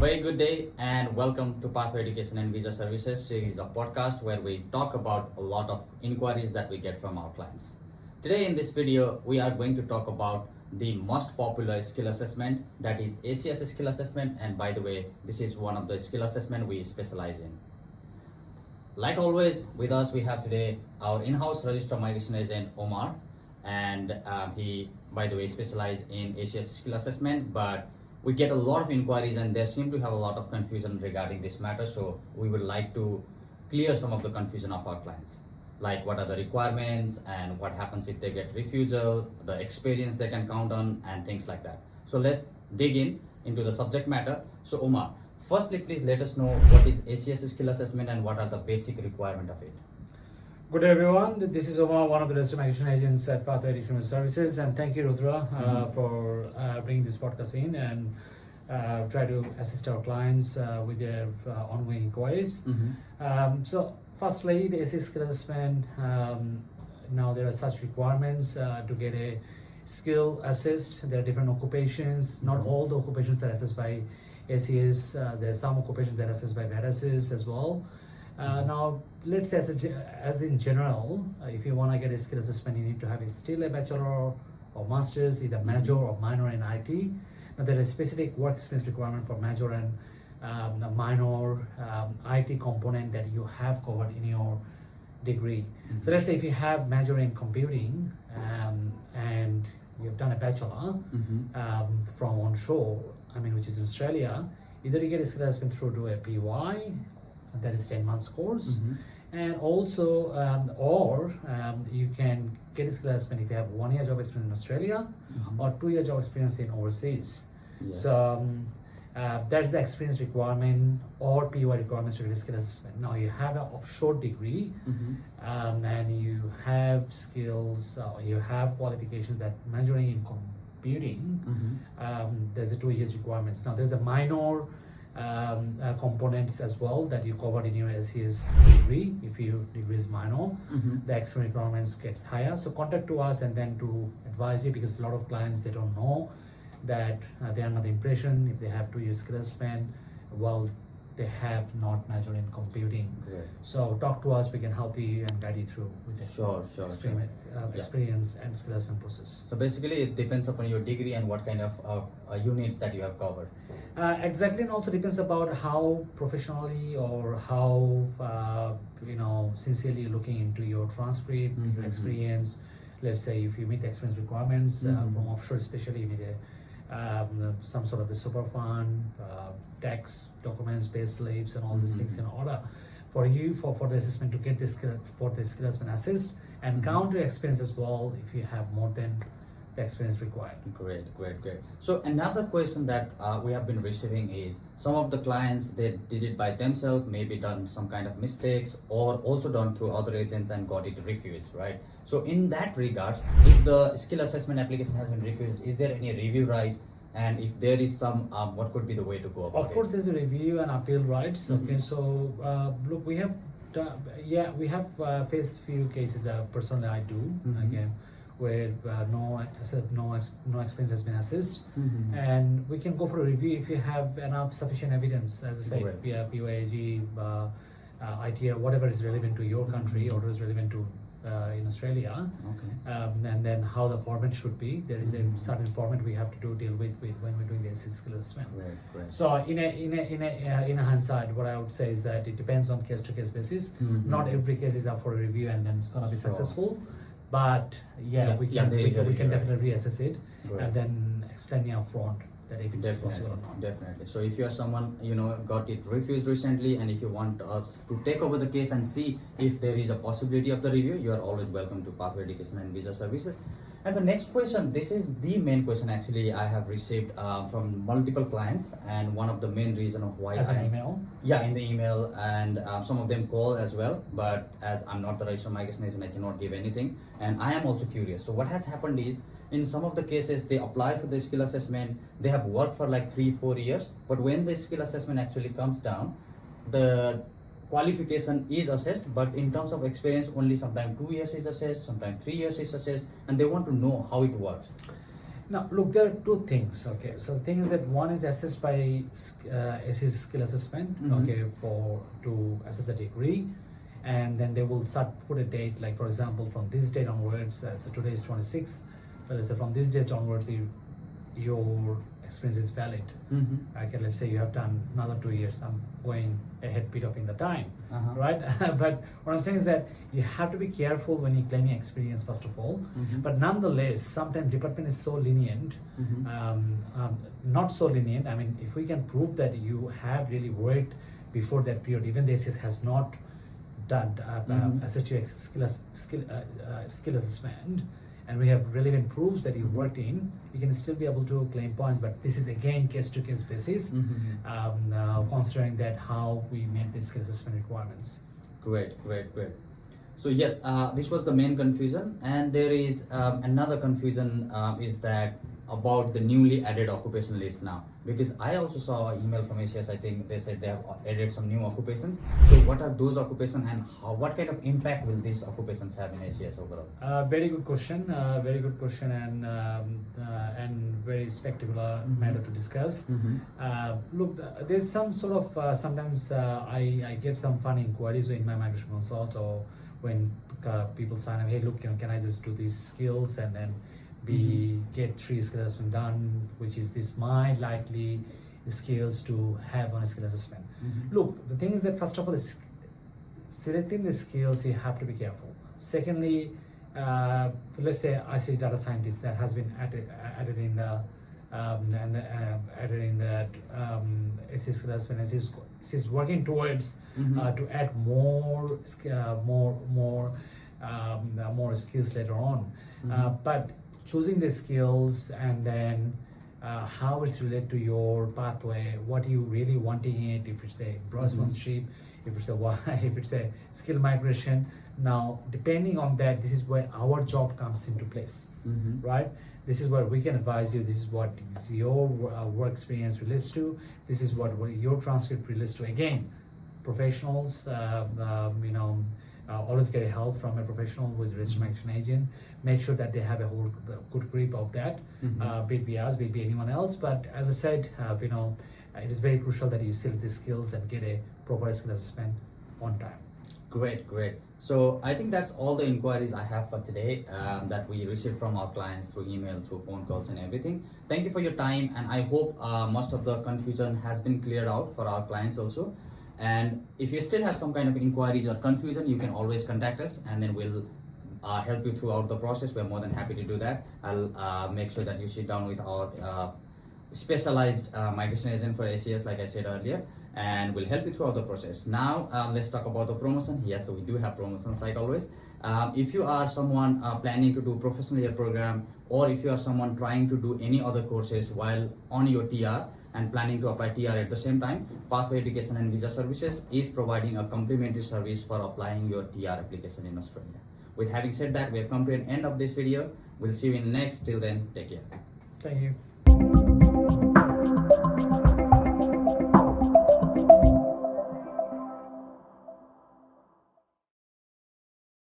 very good day and welcome to Pathway Education and Visa Services series of podcast where we talk about a lot of inquiries that we get from our clients. Today in this video, we are going to talk about the most popular skill assessment, that is ACS skill assessment, and by the way, this is one of the skill assessment we specialize in. Like always, with us we have today our in-house register migration agent Omar, and he, by the way, specializes in ACS skill assessment, but we get a lot of inquiries and they seem to have a lot of confusion regarding this matter, so we would like to clear some of the confusion of our clients, like what are the requirements and what happens if they get refusal, the experience they can count on, and things like that. So let's dig into the subject matter. So Omar, firstly, please let us know what is ACS skill assessment and what are the basic requirement of it. Good day, everyone. This is Omar, one of the registered migration agents at Pathway Education Services, and thank you, Rudra, for bringing this podcast in and try to assist our clients with their ongoing inquiries. So, firstly, the ACS skill assessment. Now there are such requirements to get a skill assessed. There are different occupations. Not all the occupations are assessed by ACS. There are some occupations that are assessed by VADASIS as well. Now, let's say as in general, if you want to get a skill assessment, you need to have still a bachelor or master's, either major or minor in IT. Now, there is specific work experience requirement for major and minor IT component that you have covered in your degree. So let's say if you have major in computing and you've done a bachelor from onshore, which is in Australia, either you get a skill assessment through to a PY, that is 10 months course, and also or you can get a skill assessment if you have 1 year job experience in Australia or 2 year job experience in overseas. Yes. So that's the experience requirement or PY requirements to get a skill assessment. Now you have an offshore degree and you have skills, you have qualifications that majoring in computing, there's a 2 years requirements. Now there's a minor components as well that you covered in your ACS degree. If your degree is minor, the experience requirements gets higher. So contact to us and then to advise you, because a lot of clients, they don't know that they are not the impression if they have 2 years skill span, well, they have not majored in computing. Great. So talk to us, we can help you and guide you through with the experience and skill assessment process. So basically it depends upon your degree and what kind of units that you have covered. Exactly, and also depends about how professionally or how sincerely you're looking into your transcript, your experience. Let's say if you meet the experience requirements from offshore, especially you need some sort of a super fund, tax documents, pay slips, and all these things in order for you for the assessment to get this skill assessment assessed and count your experience as well if you have more than the experience required. Great. So another question that we have been receiving is some of the clients, they did it by themselves, maybe done some kind of mistakes, or also done through other agents and got it refused, right? So in that regards, if the skill assessment application has been refused, is there any review right? And if there is some, what could be the way to go about it? Of course, there's a review and appeal rights. Okay, so look, we have faced few cases. Personally, I do. Again, where no experience has been assessed, and we can go for a review if you have enough sufficient evidence, as I say, PYAG, ITR, whatever is relevant to your country or is relevant to in Australia, and then how the format should be. There is a certain format we have to deal with when we're doing the ACS skill assessment. Right. So in a hindsight, what I would say is that it depends on case to case basis. Not every case is up for a review and then it's gonna be successful. But we can definitely reassess it and then explain upfront that if it's possible or not. Definitely. So if you are someone got it refused recently, and if you want us to take over the case and see if there is a possibility of the review, you are always welcome to Pathway Education and Visa Services. And the next question, this is the main question actually I have received from multiple clients, and one of the main reason of why an email? Yeah, in the email, and some of them call as well, but as I'm not the registered migration agent, I cannot give anything, and I am also curious. So what has happened is, in some of the cases, they apply for the skill assessment, they have worked for like 3-4 years, but when the skill assessment actually comes down, the qualification is assessed, but in terms of experience, only sometimes 2 years is assessed, sometimes 3 years is assessed, and they want to know how it works. Now, look, there are two things. Okay, so the thing is that one is assessed by ACS skill assessment. Okay, to assess the degree, and then they will put a date. Like for example, from this date onwards. So today is 26th. So let's say from this date onwards, your experience is valid. Okay, let's say you have done another 2 years. I'm going ahead bit of in the time, right? But what I'm saying is that you have to be careful when you're claiming experience first of all. But nonetheless, sometimes department is so lenient, not so lenient. I mean, if we can prove that you have really worked before that period, even the ACS has not done assessed your skill assessment, and we have relevant proofs that you worked in, you can still be able to claim points. But this is again case-to-case basis, considering that how we made the skill assessment requirements. Great. So yes, this was the main confusion, and there is another confusion is that about the newly added occupation list now, because I also saw an email from ACS. I think they said they have added some new occupations. So what are those occupations, and what kind of impact will these occupations have in ACS overall? Very good question. And very spectacular matter to discuss. Look, there's some sort of sometimes I get some funny inquiries in my migration consult, or when people sign up, hey, look, can I just do these skills and then get 3 skill assessment done, which is this my likely skills to have on a skill assessment. Look, the thing is that first of all, is selecting the skills, you have to be careful. Secondly, let's say I see data scientist that has been added in the ACS skill assessment, and she's working towards to add more skills later on. But choosing the skills and then how it's related to your pathway, what you really wanting it, if it's a broad sponsorship, if it's a skill migration. Now, depending on that, this is where our job comes into place, right? This is where we can advise you. This is what your work experience relates to. This is what your transcript relates to. Again, professionals, always get help from a professional who is a registration agent. Make sure that they have a good grip of that, be it us, be it anyone else. But as I said, it is very crucial that you select the skills and get a proper skill assessment on time. Great. So I think that's all the inquiries I have for today that we received from our clients through email, through phone calls and everything. Thank you for your time, and I hope most of the confusion has been cleared out for our clients also. And if you still have some kind of inquiries or confusion, you can always contact us, and then we'll help you throughout the process. We're more than happy to do that. I'll make sure that you sit down with our specialized migration agent for ACS, like I said earlier, and we'll help you throughout the process. Now, let's talk about the promotion. Yes, so we do have promotions like always. If you are someone planning to do professional year program, or if you are someone trying to do any other courses while on your TR and planning to apply TR at the same time, Pathway Education and Visa Services is providing a complimentary service for applying your TR application in Australia. With having said that, we have come to an end of this video. We'll see you in next. Till then, take care. Thank you.